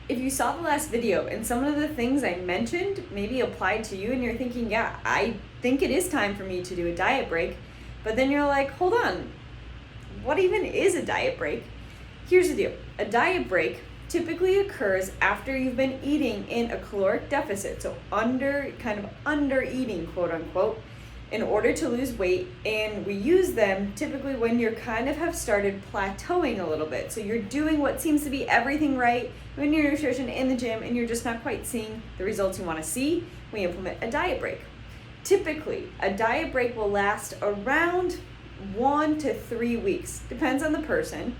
if you saw the last video and some of the things I mentioned maybe applied to you and you're thinking, yeah, I think it is time for me to do a diet break, but then you're like, hold on, what even is a diet break? Here's the deal. A diet break typically occurs after you've been eating in a caloric deficit, so under eating, quote unquote, in order to lose weight. And we use them typically when you're kind of have started plateauing a little bit. So you're doing what seems to be everything right in your nutrition in the gym, and you're just not quite seeing the results you want to see. We implement a diet break. Typically, a diet break will last around 1 to 3 weeks, depends on the person,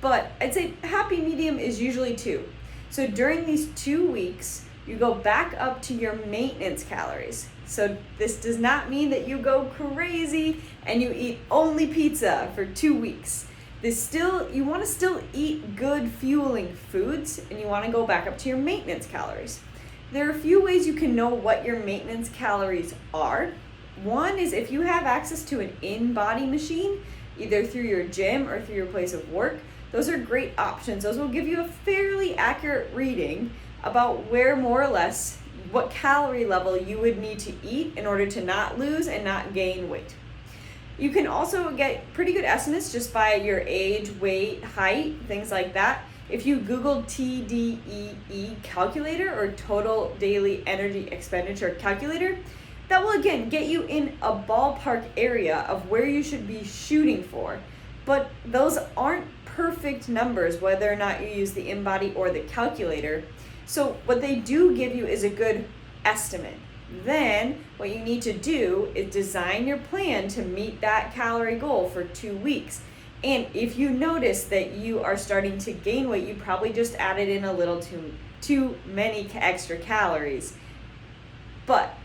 but I'd say happy medium is usually 2. So during these 2 weeks, you go back up to your maintenance calories. So this does not mean that you go crazy and you eat only pizza for 2 weeks. You want to still eat good fueling foods, and you want to go back up to your maintenance calories. There are a few ways you can know what your maintenance calories are. One is if you have access to an in-body machine, either through your gym or through your place of work, those are great options. Those will give you a fairly accurate reading about where more or less what calorie level you would need to eat in order to not lose and not gain weight. You can also get pretty good estimates just by your age, weight, height, things like that. If you Google TDEE calculator or total daily energy expenditure calculator, that will again get you in a ballpark area of where you should be shooting for. But those aren't perfect numbers, whether or not you use the InBody or the calculator. So what they do give you is a good estimate. Then what you need to do is design your plan to meet that calorie goal for 2 weeks. And if you notice that you are starting to gain weight, you probably just added in a little too many extra calories. But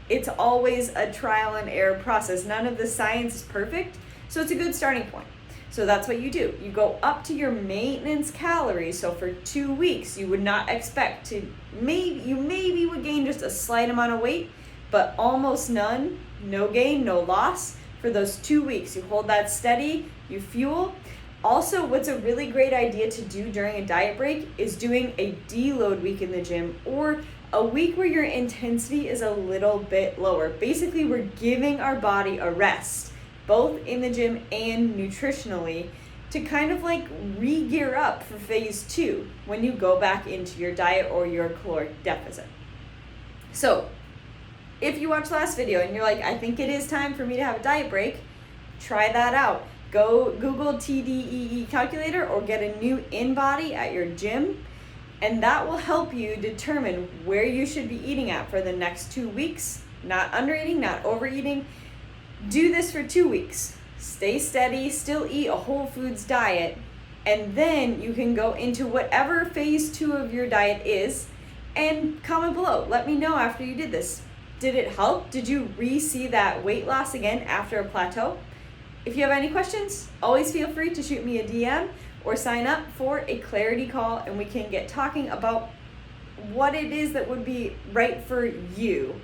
it's always a trial and error process. None of the science is perfect, so it's a good starting point. So that's what you do. You go up to your maintenance calories. So for 2 weeks, you would not expect to, you maybe would gain just a slight amount of weight, but almost none, no gain, no loss. For those 2 weeks, you hold that steady, you fuel. Also, what's a really great idea to do during a diet break is doing a deload week in the gym, or a week where your intensity is a little bit lower. Basically, we're giving our body a rest, both in the gym and nutritionally, to kind of like re-gear up for phase 2 when you go back into your diet or your caloric deficit. So if you watched the last video and you're like, I think it is time for me to have a diet break, try that out. Go Google TDEE calculator or get a new InBody at your gym, and that will help you determine where you should be eating at for the next 2 weeks. Not undereating, not overeating. Do this for 2 weeks. Stay steady, still eat a whole foods diet, and then you can go into whatever phase 2 of your diet is, and comment below. Let me know after you did this. Did it help? Did you re-see that weight loss again after a plateau? If you have any questions, always feel free to shoot me a DM or sign up for a clarity call, and we can get talking about what it is that would be right for you.